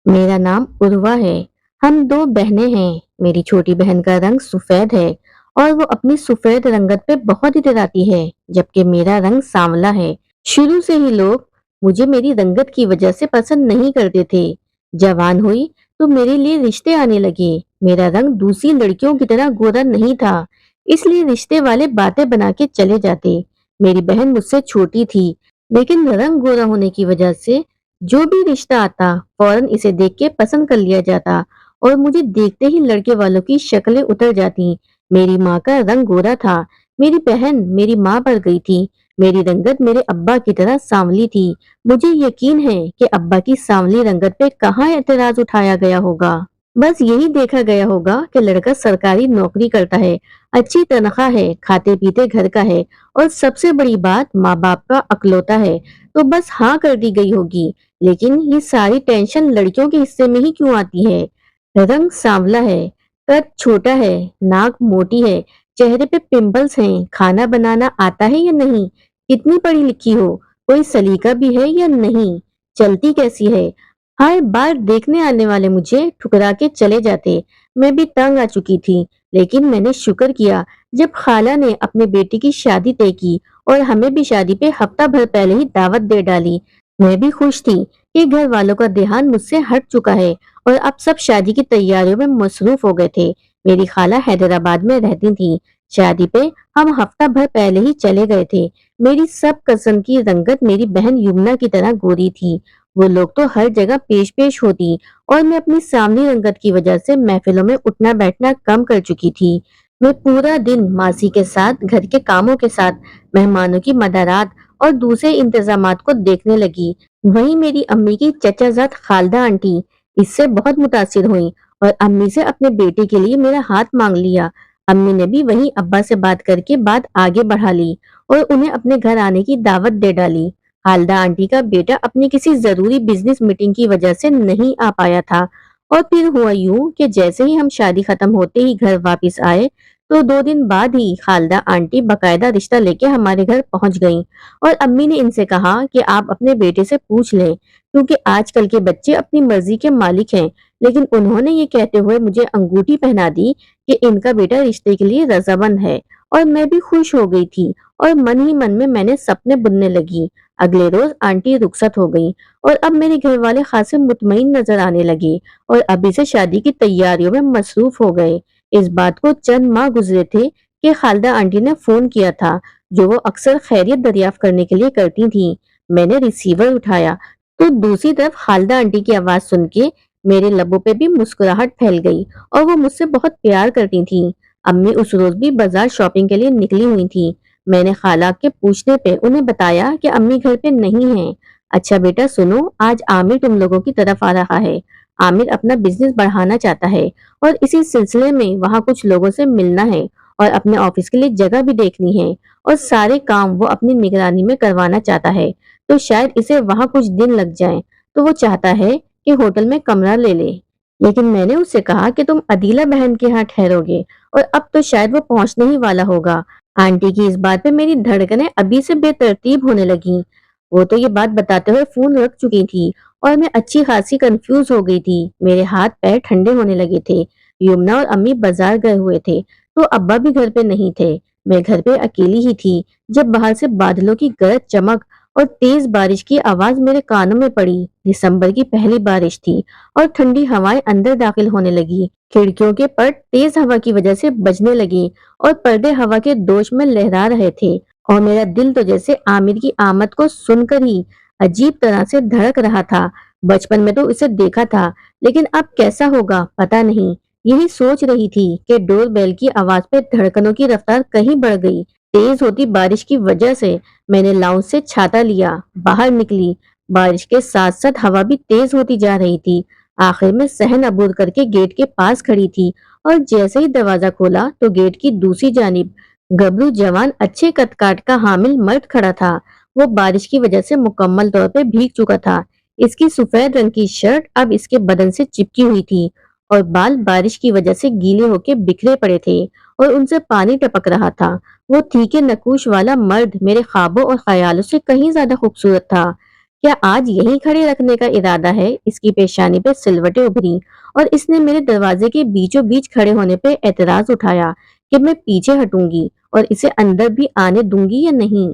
मेरा नाम उर्वा है। हम दो बहनें हैं। मेरी छोटी बहन का रंग सफेद है और वो अपनी सफेद रंगत पे बहुत इतराती है, जबकि मेरा रंग सांवला है। शुरू से ही लोग मुझे मेरी रंगत की वजह से पसंद नहीं करते थे। जवान हुई तो मेरे लिए रिश्ते आने लगे। मेरा रंग दूसरी लड़कियों की तरह गोरा नहीं था, इसलिए रिश्ते वाले बातें बना के चले जाते। मेरी बहन मुझसे छोटी थी, लेकिन रंग गोरा होने की वजह से जो भी रिश्ता आता फौरन इसे देख के पसंद कर लिया जाता और मुझे देखते ही लड़के वालों की शक्लें उतर जाती। मेरी माँ का रंग गोरा था। मेरी बहन मेरी माँ पर गई थी। मेरी रंगत मेरे अब्बा की तरह सांवली थी। मुझे यकीन है कि अब्बा की सांवली रंगत पे कहाँ एतराज उठाया गया होगा। बस यही देखा गया होगा कि लड़का सरकारी नौकरी करता है, अच्छी तनख्वाह है, खाते पीते घर का है और सबसे बड़ी बात माँ बाप का अकलौता है, तो बस हाँ कर दी गई होगी। लेकिन ये सारी टेंशन लड़कियों के हिस्से में ही क्यों आती है? रंग सांवला है, कद छोटा है, नाक मोटी है, चेहरे पे पिंपल्स हैं, खाना बनाना आता है या नहीं, कितनी पढ़ी लिखी हो, कोई सलीका भी है या नहीं, चलती कैसी है। हर बार देखने आने वाले मुझे ठुकरा के चले जाते। मैं भी तंग आ चुकी थी, लेकिन मैंने शुक्र किया जब खाला ने अपने बेटे की शादी तय की और हमें भी शादी पे हफ्ता भर पहले ही दावत दे डाली। मैं भी खुश थी कि घर वालों का ध्यान मुझसे हट चुका है और अब सब शादी की तैयारियों में मसरूफ हो गए थे। मेरी खाला हैदराबाद में रहती थी। शादी पे हम हफ्ता भर पहले ही चले गए थे। मेरी सब कजन की रंगत मेरी बहन युमना की तरह गोरी थी। वो लोग तो हर जगह पेश पेश होती और मैं अपनी सावनी रंगत की वजह से महफिलों में उठना बैठना कम कर चुकी थी। मैं पूरा दिन मासी के साथ, घर के कामों के साथ, मेहमानों की मदारात और दूसरे इंतजामात को देखने लगी। वहीं मेरी अम्मी की चचाजाद खालदा आंटी इससे बहुत मुतासिर हुई और अम्मी से अपने बेटे के लिए मेरा हाथ मांग लिया। अम्मी ने भी वहीं अब्बा से बात करके बात आगे बढ़ा ली और उन्हें अपने घर आने की दावत दे डाली। हालदा आंटी का बेटा अपनी किसी जरूरी बिजनेस मीटिंग की वजह से नहीं आ पाया था और फिर हुआ यूं कि जैसे ही हम शादी खत्म होते ही घर वापस आए, तो 2 दिन बाद ही खालदा आंटी बकायदा रिश्ता लेके हमारे घर पहुंच गईं और अम्मी ने इनसे कहा कि आप अपने बेटे से पूछ लें, क्योंकि आजकल के बच्चे अपनी मर्जी के मालिक हैं। लेकिन उन्होंने ये कहते हुए मुझे अंगूठी पहना दी कि इनका बेटा रिश्ते के लिए रजामंद है और मैं भी खुश हो गई थी और मन ही मन में मैंने सपने बुनने लगी। अगले रोज आंटी रुखसत हो गई और अब मेरे घर वाले खासे मुतमईन नजर आने लगे और अभी से शादी की तैयारियों में मसरूफ हो गए। इस बात को चंद माह गुजरे थे कि खालदा आंटी ने फोन किया था, जो वो अक्सर खैरियत दरियाफ्त करने के लिए करती थी। मैंने रिसीवर उठाया तो दूसरी तरफ खालदा आंटी की आवाज सुन के मेरे लबों पे भी मुस्कुराहट फैल गई और वो मुझसे बहुत प्यार करती थी। अम्मी उस रोज भी बाजार शॉपिंग के लिए निकली हुई थी। मैंने खाला के पूछने पे उन्हें बताया कि अम्मी घर पे नहीं है। अच्छा बेटा सुनो, आज आमिर तुम लोगों की तरफ आ रहा है। आमिर अपना बिजनेस बढ़ाना चाहता है और इसी सिलसिले में वहाँ कुछ लोगों से मिलना है और अपने ऑफिस के लिए जगह भी देखनी है और सारे काम वो अपनी निगरानी में करवाना चाहता है, तो शायद इसे वहाँ कुछ दिन लग जाएं। तो वो चाहता है कि होटल में कमरा ले ले। लेकिन मैंने उससे कहा कि तुम अदीला बहन के यहाँ ठहरोगे और अब तो शायद वो पहुंचने ही वाला होगा। आंटी की इस बात पे मेरी धड़कनें अभी से बेतरतीब होने लगी। वो तो ये बात बताते हुए फोन रख चुकी थी और मैं अच्छी खासी कंफ्यूज हो गई थी। मेरे हाथ पैर ठंडे होने लगे थे। यमुना और अम्मी बाजार गए हुए थे, तो अब्बा भी घर पे नहीं थे। मैं घर पे अकेली ही थी जब बाहर से बादलों की गरज चमक और तेज बारिश की आवाज मेरे कानों में पड़ी। दिसंबर की पहली बारिश थी और ठंडी हवाएं अंदर दाखिल होने लगी। खिड़कियों के पट तेज हवा की वजह से बजने लगे और पर्दे हवा के दोष में लहरा रहे थे और मेरा दिल तो जैसे आमिर की आमद को सुनकर ही अजीब तरह से धड़क रहा था। बचपन में तो इसे देखा था, लेकिन अब कैसा होगा पता नहीं। यही सोच रही थी कि डोर बेल की आवाज पे धड़कनों की रफ्तार कहीं बढ़ गई। तेज होती बारिश की वजह से मैंने लाउंज से छाता लिया, बाहर निकली। बारिश के साथ साथ हवा भी तेज होती जा रही थी। आखिर में सहन अबूर करके गेट के पास खड़ी थी और जैसे ही दरवाजा खोला तो गेट की दूसरी जानिब गबरू जवान अच्छे कद-काठ का हामिल मर्द खड़ा था। वो बारिश की वजह से मुकम्मल तौर पे भीग चुका था। इसकी सफेद रंग की शर्ट अब इसके बदन से चिपकी हुई थी और बाल बारिश की वजह से गीले होके बिखरे पड़े थे और उनसे पानी टपक रहा था। वो तीखे नकूश वाला मर्द मेरे ख्वाबों और ख्यालों से कहीं ज्यादा खूबसूरत था। क्या आज यहीं खड़े रखने का इरादा है? इसकी पेशानी पे सिलवटें उभरी और इसने मेरे दरवाजे के बीचों बीच खड़े होने पे एतराज उठाया कि मैं पीछे हटूंगी और इसे अंदर भी आने दूंगी या नहीं।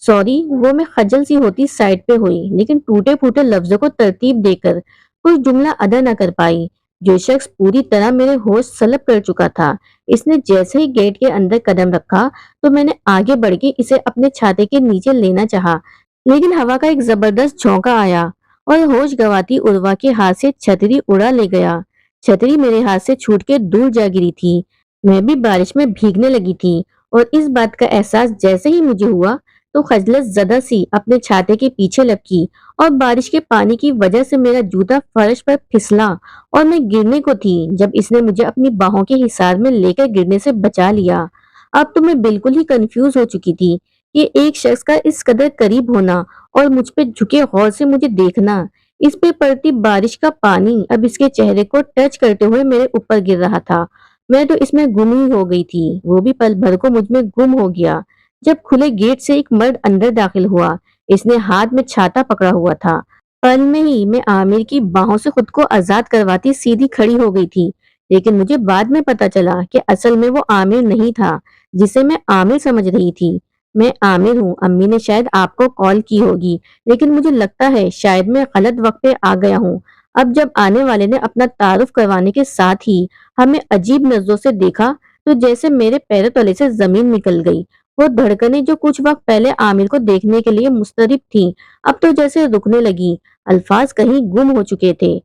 सॉरी, वो मैं खजल सी होती साइड पे हुई, लेकिन टूटे फूटे लफ्जों को तरतीब देकर कोई जुमला अदा न कर पाई। जो शख्स पूरी तरह मेरे होश सलब कर चुका था, इसने जैसे ही गेट के अंदर कदम रखा तो मैंने आगे बढ़ के इसे अपने छाते के नीचे लेना चाहा, लेकिन हवा का एक जबरदस्त झोंका आया और होश गंवाती उर्वा के हाथ से छतरी उड़ा ले गया। छतरी मेरे हाथ से छूट के दूर जा गिरी थी। मैं भी बारिश में भीगने लगी थी और इस बात का एहसास जैसे ही मुझे हुआ तो खजलत ज़दा सी अपने छाते के पीछे लपकी और बारिश के पानी की वजह से मेरा जूता फर्श पर फिसला और मैं गिरने को थी जब इसने मुझे अपनी बाहों के हिसार में लेकर गिरने से बचा लिया। अब तो मैं बिल्कुल ही कंफ्यूज हो चुकी थी कि एक शख्स का इस कदर करीब होना और मुझ पे झुके गौर से मुझे देखना, इस पे पड़ती बारिश का पानी अब इसके चेहरे को टच करते हुए मेरे ऊपर गिर रहा था। मैं तो इसमें गुम ही हो गई थी, वो भी पल भर को मुझ में गुम हो गया। जब खुले गेट से एक मर्द अंदर दाखिल हुआ, इसने हाथ में छाता पकड़ा हुआ था। पल में ही मैं आमिर की बाहों से खुद को आजाद करवाती सीधी खड़ी हो गई थी, लेकिन मुझे बाद में पता चला कि असल में वो आमिर नहीं था जिसे मैं आमिर समझ रही थी। मैं आमिर हूँ, अम्मी ने शायद आपको कॉल की होगी, लेकिन मुझे लगता है शायद मैं गलत वक्त पे आ गया हूँ। अब जब आने वाले ने अपना तारुफ करवाने के साथ ही हमें अजीब नजरों से देखा, तो जैसे मेरे पैरों तले से जमीन निकल गई। वो धड़कनें जो कुछ वक्त पहले आमिर को देखने के लिए मुस्तरिब थीं, अब तो जैसे रुकने लगी। अल्फाज कहीं गुम हो चुके थे।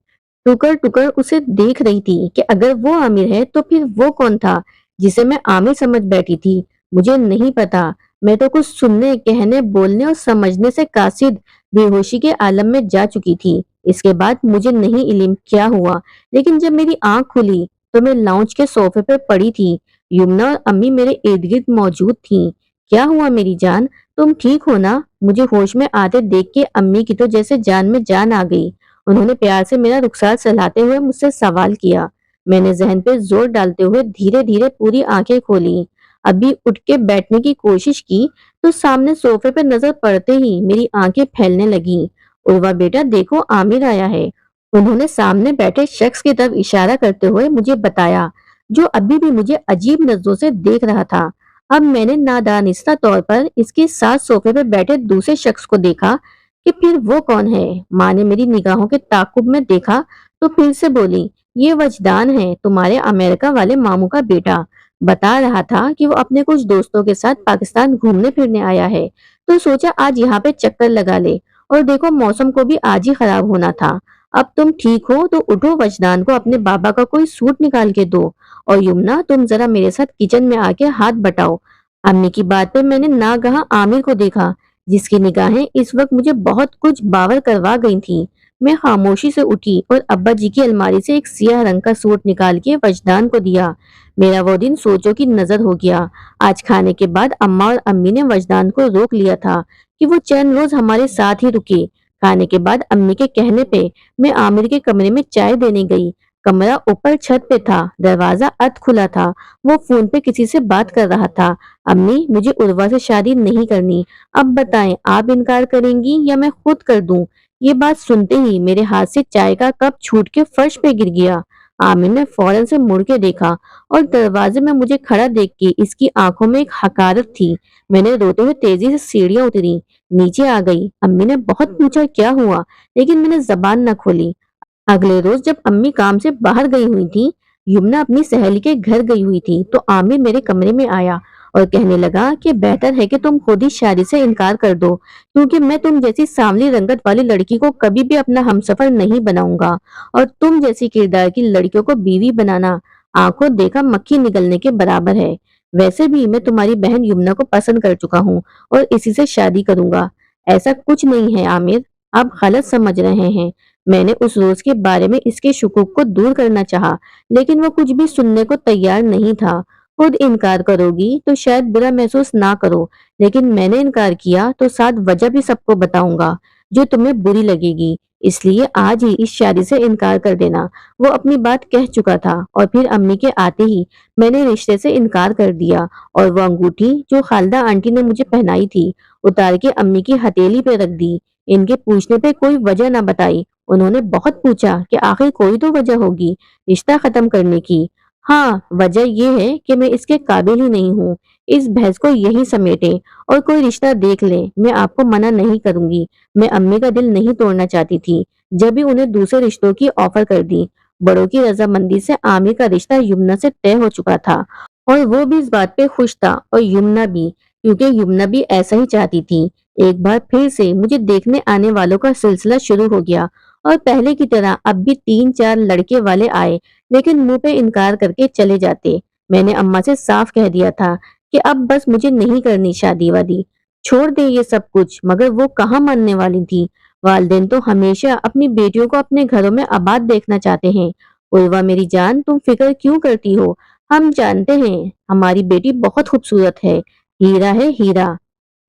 टुकर टुकर उसे देख रही थी कि अगर वो आमिर है तो फिर वो कौन था जिसे मैं आमिर समझ बैठी थी। मुझे नहीं पता। मैं तो कुछ सुनने, कहने, बोलने और समझने से कासिद बेहोशी के आलम में जा चुकी थी। इसके बाद मुझे नहीं इल्म क्या हुआ, लेकिन जब मेरी आंख खुली तो मैं लाउंज के सोफे पर पड़ी थी। युमना और अम्मी मेरे इर्द गिर्द मौजूद थीं। क्या हुआ मेरी जान, तुम ठीक हो ना? मुझे होश में आते देख के अम्मी की तो जैसे जान में जान आ गई। उन्होंने प्यार से मेरा रुखसार सहलाते हुए मुझसे सवाल किया। मैंने जहन पे जोर डालते हुए धीरे धीरे पूरी आंखें खोली। अभी उठ के बैठने की कोशिश की तो सामने सोफे पर नजर पड़ते ही मेरी आंखें फैलने लगीं। उर्वा बेटा देखो, आमिर आया है। उन्होंने सामने बैठे शख्स की तरफ इशारा करते हुए मुझे बताया, जो अभी भी मुझे अजीब नजरों से देख रहा था। अब मैंने नादानिस्ता तौर पर इसके साथ सोफे पर बैठे दूसरे शख्स को देखा कि फिर वो कौन है। माँ ने मेरी निगाहों के ताकुब में देखा तो फिर से बोली, ये वजदान है, तुम्हारे अमेरिका वाले मामू का बेटा। बता रहा था कि वो अपने कुछ दोस्तों के साथ पाकिस्तान घूमने फिरने आया है, तो सोचा आज यहाँ पे चक्कर लगा ले। और देखो मौसम को भी आज ही खराब होना था। अब तुम ठीक हो तो उठो, वजदान को अपने बाबा का कोई सूट निकाल के दो। और युमना तुम जरा मेरे साथ किचन में आके हाथ बटाओ। अम्मी की बात पे मैंने नागहा आमिर को देखा, जिसकी निगाहें इस वक्त मुझे बहुत कुछ बावर करवा गई थी। मैं खामोशी से उठी और अब्बा जी की अलमारी से एक सियाह रंग का सूट निकाल के वजदान को दिया। मेरा वो दिन सोचों की नजर हो गया। आज खाने के बाद अम्मा और अम्मी ने वजदान को रोक लिया था कि वो चंद रोज हमारे साथ ही रुके। खाने के बाद अम्मी के कहने पे मैं आमिर के कमरे में चाय देने गई। कमरा ऊपर छत पे था, दरवाजा अध खुला था। वो फोन पे किसी से बात कर रहा था। अम्मी, मुझे उर्वा से शादी नहीं करनी। अब बताएं, आप इनकार करेंगी या मैं खुद कर दूं? ये बात सुनते ही मेरे हाथ से चाय का कप छूट के फर्श पे गिर गया। आमिर ने फौरन से मुड़ के देखा और दरवाजे में मुझे खड़ा देख के इसकी आंखों में एक हकारत थी। मैंने रोते हुए तेजी से सीढ़ियां उतरी, नीचे आ गई। अम्मी ने बहुत पूछा क्या हुआ, लेकिन मैंने जबान न खोली। अगले रोज जब अम्मी काम से बाहर गई हुई थी, युमना अपनी सहेली के घर गई हुई थी, तो आमिर मेरे कमरे में आया और कहने लगा कि बेहतर है कि तुम खुद ही शादी से इनकार कर दो, क्योंकि मैं तुम जैसी सांवली रंगत वाली लड़की को कभी भी अपना हमसफर नहीं बनाऊंगा, और तुम जैसी किरदार की लड़कियों को बीवी बनाना आंखों देखा मक्खी निगलने के बराबर है। वैसे भी मैं तुम्हारी बहन युमना को पसंद कर चुका हूँ और इसी से शादी करूंगा। ऐसा कुछ नहीं है आमिर, आप गलत समझ रहे हैं। मैंने उस रोज के बारे में इसके शकूक को दूर करना चाहा, लेकिन वो कुछ भी सुनने को तैयार नहीं था। खुद इनकार करोगी तो शायद बुरा महसूस ना करो, लेकिन मैंने इनकार किया तो साथ वजह भी सबको बताऊंगा जो तुम्हें बुरी लगेगी। इसलिए आज ही इस शादी से इनकार कर देना। वो अपनी बात कह चुका था और फिर अम्मी के आते ही मैंने रिश्ते से इनकार कर दिया और वो अंगूठी जो खालदा आंटी ने मुझे पहनाई थी उतार के अम्मी की हथेली पे रख दी। इनके पूछने पे कोई वजह ना बताई। उन्होंने बहुत पूछा कि आखिर कोई तो वजह होगी रिश्ता खत्म करने की। हाँ, वजह ये है कि मैं इसके काबिल ही नहीं हूँ। इस बहस को यहीं समेटे और कोई रिश्ता देख ले, मैं आपको मना नहीं करूंगी। मैं अम्मी का दिल नहीं तोड़ना चाहती थी, जब भी उन्हें दूसरे रिश्तों की ऑफर कर दी। बड़ों की रजामंदी से आमिर का रिश्ता यमुना से तय हो चुका था और वो भी इस बात पे खुश था और यमुना भी, क्योंकि यमुना भी ऐसा ही चाहती थी। एक बार फिर से मुझे देखने आने वालों का सिलसिला शुरू हो गया और पहले की तरह अब भी 3-4 लड़के वाले आए, लेकिन मुंह पे इनकार करके चले जाते। मैंने अम्मा से साफ कह दिया था कि अब बस मुझे नहीं करनी शादी वादी, छोड़ दे ये सब कुछ, मगर वो कहाँ मानने वाली थी। वालिदैन तो हमेशा अपनी बेटियों को अपने घरों में आबाद देखना चाहते हैं। उर्वा मेरी जान, तुम फिक्र क्यों करती हो? हम जानते हैं हमारी बेटी बहुत खूबसूरत है, हीरा है हीरा।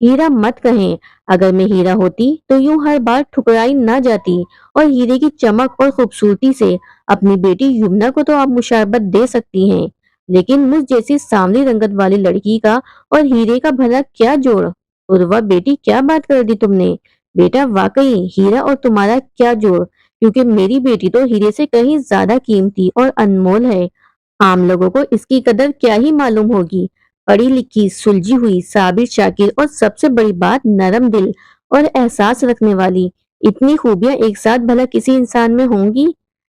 हीरा मत कहें, अगर मैं हीरा होती तो यूं हर बार ठुकराई ना जाती। और हीरे की चमक और खूबसूरती से अपनी बेटी यमुना को तो आप मुशारबत दे सकती हैं, लेकिन मुझ जैसी सांवली रंगत वाली लड़की का और हीरे का भला क्या जोड़? उर्वा बेटी, क्या बात कर दी तुमने? बेटा वाकई हीरा और तुम्हारा क्या जोड़, क्योंकि मेरी बेटी तो हीरे से कहीं ज्यादा कीमती और अनमोल है। आम लोगों को इसकी कदर क्या ही मालूम होगी। पढ़ी लिखी, सुलझी हुई, साबिर शाकिर और सबसे बड़ी बात नरम दिल और एहसास रखने वाली, इतनी खूबियां एक साथ भला किसी इंसान में होंगी?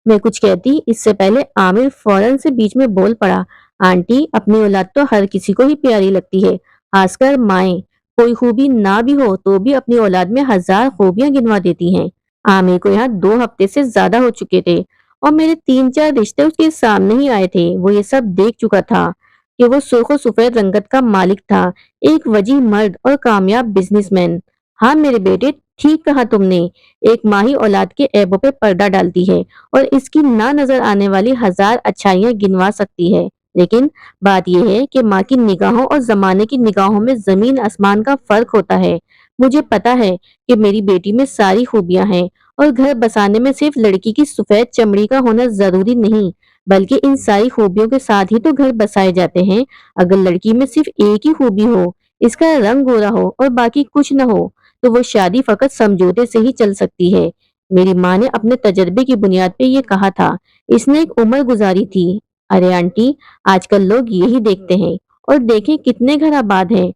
मैं कुछ कहती इससे पहले आमिर फौरन से बीच में बोल पड़ा। आंटी, अपनी औलाद तो हर किसी को ही प्यारी लगती है, खासकर माएं। कोई खूबी ना भी हो तो भी अपनी औलाद में 1000 खूबियां गिनवा देती हैं। आमिर को यहाँ 2 हफ्ते से ज्यादा हो चुके थे और मेरे 3-4 रिश्ते उसके सामने ही आए थे। वो ये सब देख चुका था कि वो सुर्ख सफेद रंगत का मालिक था, एक वजीह मर्द और कामयाब बिजनेसमैन। हाँ मेरे बेटे, ठीक कहा तुमने। एक माँ ही औलाद के ऐबों पे पर्दा डालती है और इसकी ना नजर आने वाली 1000 अच्छाइयां गिनवा सकती है। लेकिन बात यह है कि माँ की निगाहों और जमाने की निगाहों में जमीन आसमान का फर्क होता है। मुझे पता है कि मेरी बेटी में सारी खूबियां हैं और घर बसाने में सिर्फ लड़की की सफेद चमड़ी का होना जरूरी नहीं, बल्कि इन सारी खूबियों के साथ ही तो घर बसाए जाते हैं। अगर लड़की में सिर्फ एक ही खूबी हो, इसका रंग गोरा हो और बाकी कुछ न हो, तो वो शादी फकत समझौते से ही चल सकती है। मेरी माँ ने अपने तजर्बे की बुनियाद पे ये कहा था। इसने एक उम्र गुजारी थी। अरे आंटी, आजकल लोग यही देखते हैं और देखें कितने घर आबाद हैं।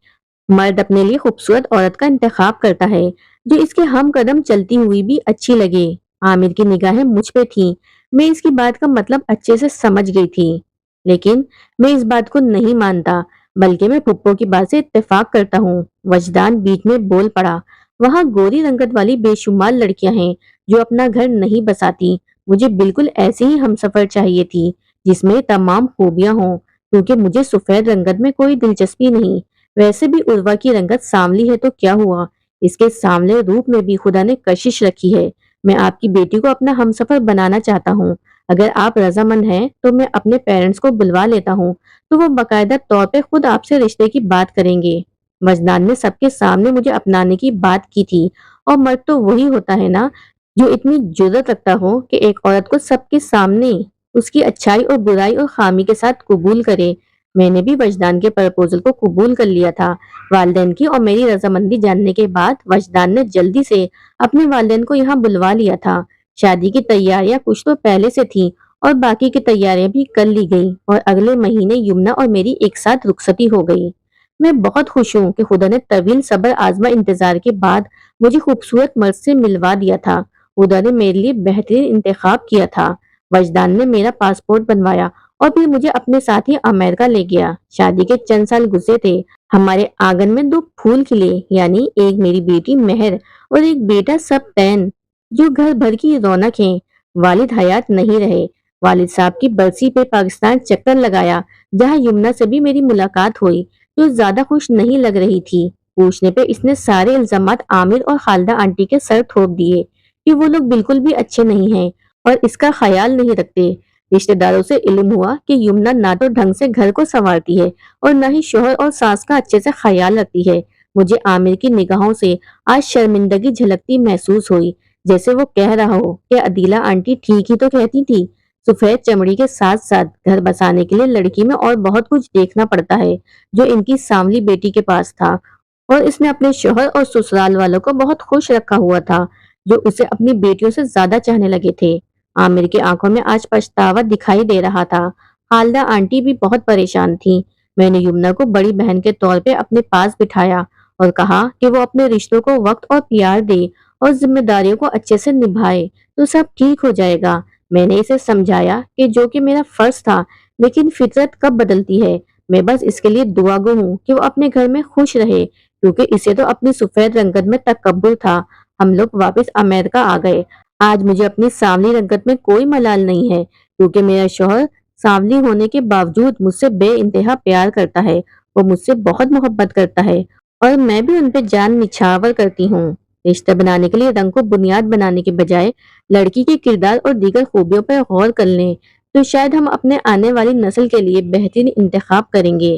मर्द अपने लिए खूबसूरत औरत का इंतखाब करता है जो इसके हम कदम चलती हुई भी अच्छी लगे। आमिर की निगाहें मुझ पे थीं। मैं इसकी बात का मतलब अच्छे से समझ गई थी, लेकिन मैं इस बात को नहीं मानता, बल्कि मैं पुप्पो की बात से इत्तेफाक करता हूँ। वजदान बीच में बोल पड़ा। वहाँ गोरी रंगत वाली बेशुमार लड़कियां हैं जो अपना घर नहीं बसाती। मुझे बिल्कुल ऐसी ही हमसफर चाहिए थी, जिसमें तमाम खूबियां हों, क्योंकि मुझे सफेद रंगत में कोई दिलचस्पी नहीं। वैसे भी उर्वा की रंगत सांवली है तो क्या हुआ, इसके सांवले रूप में भी खुदा ने कशिश रखी है। मैं आपकी बेटी को अपना हमसफर बनाना चाहता हूँ। अगर आप रजामंद हैं तो मैं अपने पेरेंट्स को बुलवा लेता हूँ, तो वो बाकायदा तौर पे खुद आपसे रिश्ते की बात करेंगे। मजदान ने सबके सामने मुझे अपनाने की बात की थी, और मर्द तो वही होता है ना जो इतनी जुर्रत रखता हो कि एक औरत को सबके सामने उसकी अच्छाई और बुराई और खामी के साथ कबूल करे। मैंने भी वजदान के प्रपोजल को कबूल कर लिया था। वालिदैन की और मेरी रजामंदी जानने के बाद वजदान ने जल्दी से अपने वालिदैन को यहाँ बुलवा लिया था। शादी की तैयारियां कुछ तो पहले से थी और बाकी की तैयारियां भी कर ली गई और अगले महीने यमुना और मेरी एक साथ रुखसती हो गई। मैं बहुत खुश हूँ कि खुदा ने तवील सब्र आजमा इंतजार के बाद मुझे खूबसूरत मर्द से मिलवा दिया था। खुदा ने मेरे लिए बेहतरीन इंतखाब किया था। वजदान ने मेरा पासपोर्ट बनवाया और फिर मुझे अपने साथ ही अमेरिका ले गया। शादी के चंद साल गुजरे थे। हमारे आंगन में 2 फूल खिले, यानी एक मेरी बेटी मेहर और एक बेटा सबतैन, जो घर भर की रौनक है। वालिद हयात नहीं रहे। वालिद साहब की बरसी पे पाकिस्तान चक्कर लगाया, जहाँ यमुना से भी मेरी मुलाकात हुई, जो ज्यादा खुश नहीं लग रही थी। पूछने पे इसने सारे इल्जामात आमिर और खालदा आंटी के सर थोप दिए कि वो लोग बिल्कुल भी अच्छे नहीं हैं और इसका ख्याल नहीं रखते। रिश्तेदारों से इल्म हुआ कि यमुना ना तो ढंग से घर को संवारती है और न ही शोहर और सास का अच्छे से ख्याल रखती है। मुझे आमिर की निगाहों से आज शर्मिंदगी झलकती महसूस हुई, जैसे वो कह रहा हो कि अदीला आंटी ठीक ही तो कहती थी। सफेद चमड़ी के साथ साथ घर बसाने के लिए लड़की में और बहुत कुछ देखना पड़ता है, जो इनकी सांवली बेटी के पास था। اور اس نے اپنے شوہر اور سسرال والوں کو بہت خوش رکھا ہوا تھا، جو اسے اپنی بیٹیوں سے زیادہ چاہنے لگے تھے۔ عامر کی آنکھوں میں آج پچھتاوا دکھائی دے رہا تھا۔ خالدہ آنٹی بھی بہت پریشان تھی۔ میں نے یمنا کو بڑی بہن کے طور پہ اپنے پاس بٹھایا اور کہا کہ وہ اپنے رشتوں کو وقت اور پیار دے اور ذمہ داریوں کو اچھے سے نبھائے تو سب ٹھیک ہو جائے گا۔ میں نے اسے سمجھایا کہ جو کہ میرا فرض تھا، لیکن فطرت کب بدلتی ہے۔ میں بس اس کے لیے دعا گو ہوں کہ وہ اپنے گھر میں خوش رہے، کیونکہ اسے تو اپنی سفید رنگت میں تکبر تھا۔ ہم لوگ واپس امریکہ آ گئے۔ آج مجھے اپنی سانولی رنگت میں کوئی ملال نہیں ہے، کیونکہ میرا شوہر سانولی ہونے کے باوجود مجھ سے بے انتہا پیار کرتا ہے۔ وہ مجھ سے بہت محبت کرتا ہے اور میں بھی ان پہ جان نچھاور کرتی ہوں۔ رشتہ بنانے کے لیے رنگ کو بنیاد بنانے کے بجائے لڑکی کے کردار اور دیگر خوبیوں پر غور کر لیں تو شاید ہم اپنے آنے والی نسل کے لیے بہترین انتخاب کریں گے۔